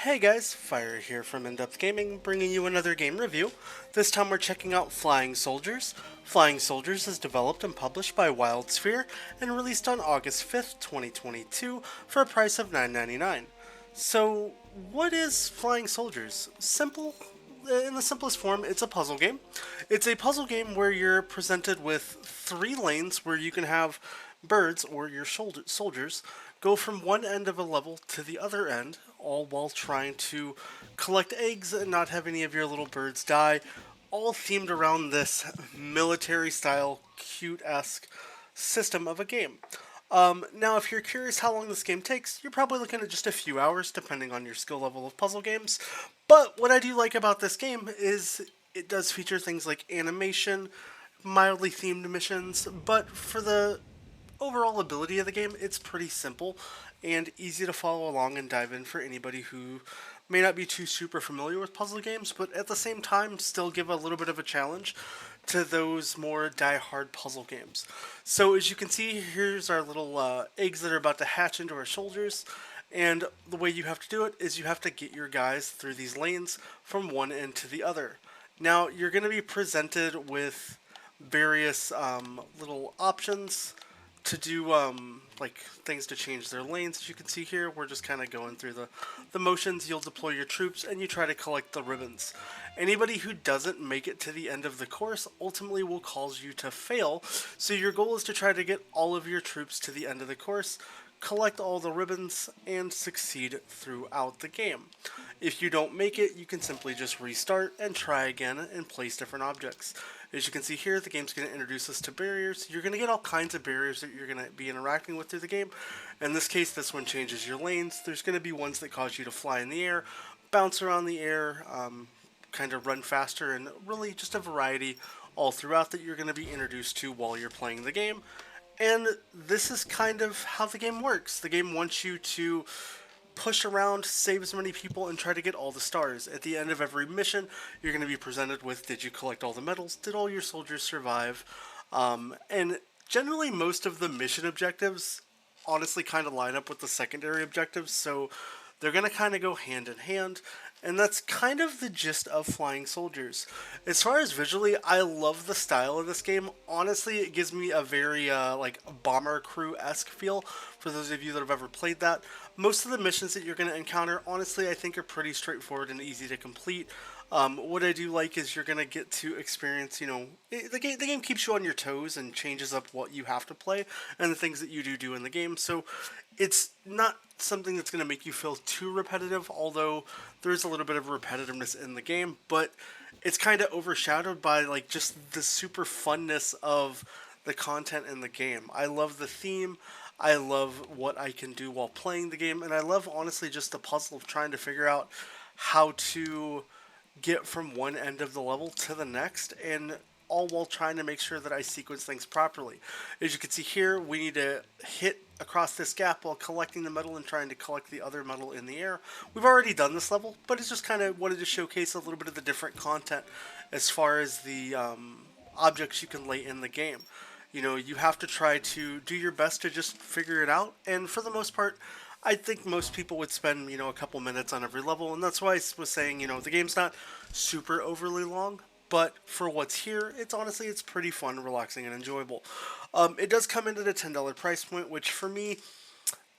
Hey guys, Fire here from InDepth Gaming, bringing you another game review. This time we're checking out Flying Soldiers. Flying Soldiers is developed and published by WildSphere and released on August 5th, 2022 for a price of $9.99. So, what is Flying Soldiers? Simple. In the simplest form, it's a puzzle game. It's a puzzle game where you're presented with three lanes where you can have birds or your soldiers go from one end of a level to the other end, all while trying to collect eggs and not have any of your little birds die, all themed around this military style, cute esque system of a game. Now, if you're curious how long this game takes, you're probably looking at just a few hours, depending on your skill level of puzzle games. But what I do like about this game is it does feature things like animation, mildly themed missions, but for the overall ability of the game, it's pretty simple and easy to follow along and dive in for anybody who may not be too super familiar with puzzle games, but at the same time still give a little bit of a challenge to those more die-hard puzzle games. So as you can see, here's our little eggs that are about to hatch into our soldiers. And the way you have to do it is you have to get your guys through these lanes from one end to the other. Now, you're going to be presented with various little options to do like things to change their lanes. As you can see here, we're just kind of going through the motions. You'll deploy your troops and you try to collect the ribbons. Anybody who doesn't make it to the end of the course ultimately will cause you to fail. So your goal is to try to get all of your troops to the end of the course, collect all the ribbons, and succeed throughout the game. If you don't make it, you can simply just restart and try again and place different objects. As you can see here, the game's going to introduce us to barriers. You're going to get all kinds of barriers that you're going to be interacting with through the game. In this case, this one changes your lanes. There's going to be ones that cause you to fly in the air, bounce around the air, kind of run faster, and really just a variety all throughout that you're going to be introduced to while you're playing the game. And this is kind of how the game works. The game wants you to push around, save as many people, and try to get all the stars. At the end of every mission, you're going to be presented with, did you collect all the medals? Did all your soldiers survive? And generally, most of the mission objectives honestly kind of line up with the secondary objectives, so they're going to kind of go hand in hand. And that's kind of the gist of Flying Soldiers. As far as visually, I love the style of this game. Honestly, it gives me a very like Bomber Crew-esque feel for those of you that have ever played that. Most of the missions that you're going to encounter, honestly, I think are pretty straightforward and easy to complete. What I do like is you're going to get to experience, the game keeps you on your toes and changes up what you have to play and the things that you do in the game. So it's not something that's going to make you feel too repetitive, although there is a little bit of repetitiveness in the game, but it's kind of overshadowed by like just the super funness of the content in the game. I love the theme. I love what I can do while playing the game, and I love honestly just the puzzle of trying to figure out how to get from one end of the level to the next, and all while trying to make sure that I sequence things properly. As you can see here, we need to hit across this gap while collecting the metal and trying to collect the other metal in the air. We've already done this level, but it's just kind of wanted to showcase a little bit of the different content as far as the objects you can lay in the game. You have to try to do your best to just figure it out, and for the most part, I think most people would spend, a couple minutes on every level, and that's why I was saying, the game's not super overly long, but for what's here, it's pretty fun, relaxing, and enjoyable. It does come in at a $10 price point, which for me,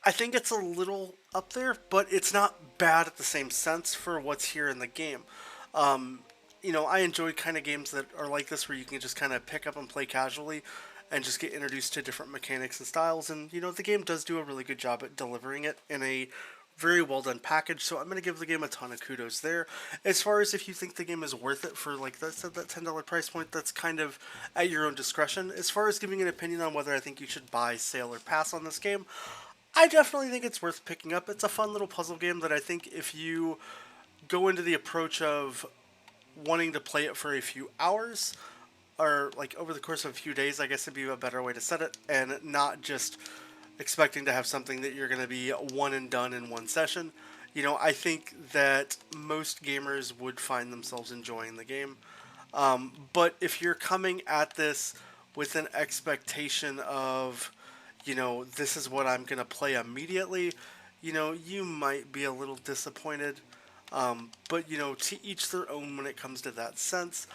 I think it's a little up there, but it's not bad at the same sense for what's here in the game. I enjoy kind of games that are like this where you can just kind of pick up and play casually and just get introduced to different mechanics and styles. And, the game does do a really good job at delivering it in a very well done package. So I'm going to give the game a ton of kudos there. As far as if you think the game is worth it for, like I said, that $10 price point, that's kind of at your own discretion. As far as giving an opinion on whether I think you should buy, sale, or pass on this game, I definitely think it's worth picking up. It's a fun little puzzle game that I think if you go into the approach of wanting to play it for a few hours, or like over the course of a few days, I guess it'd be a better way to set it, and not just expecting to have something that you're going to be one and done in one session. I think that most gamers would find themselves enjoying the game. But if you're coming at this with an expectation of, this is what I'm going to play immediately, you might be a little disappointed. But to each their own when it comes to that sense.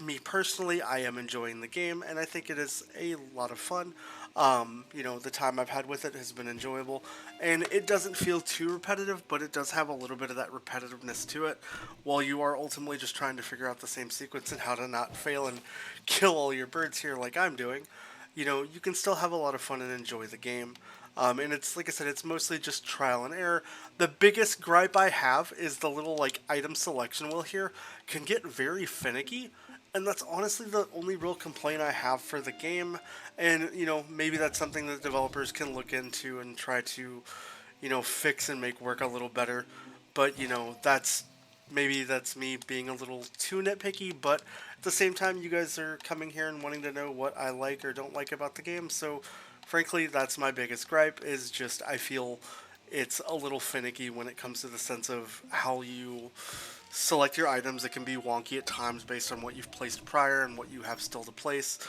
Me personally, I am enjoying the game, and I think it is a lot of fun. The time I've had with it has been enjoyable, and it doesn't feel too repetitive, but it does have a little bit of that repetitiveness to it, while you are ultimately just trying to figure out the same sequence and how to not fail and kill all your birds here like I'm doing. You can still have a lot of fun and enjoy the game. And it's like I said, it's mostly just trial and error. The biggest gripe I have is the little like item selection wheel here can get very finicky, and that's honestly the only real complaint I have for the game. And maybe that's something that developers can look into and try to, fix and make work a little better. But that's me being a little too nitpicky. But at the same time, you guys are coming here and wanting to know what I like or don't like about the game. So, frankly, that's my biggest gripe. Is just I feel it's a little finicky when it comes to the sense of how you select your items. It can be wonky at times based on what you've placed prior and what you have still to place.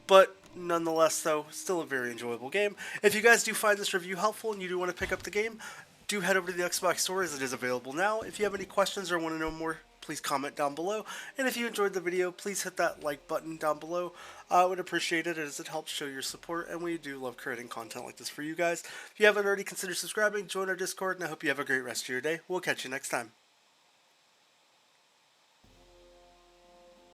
But nonetheless, though, still a very enjoyable game. If you guys do find this review helpful and you do want to pick up the game, do head over to the Xbox Store as it is available now. If you have any questions or want to know more, please comment down below. And if you enjoyed the video, please hit that like button down below. I would appreciate it as it helps show your support, and we do love creating content like this for you guys. If you haven't already, considered subscribing, join our Discord, and I hope you have a great rest of your day. We'll catch you next time.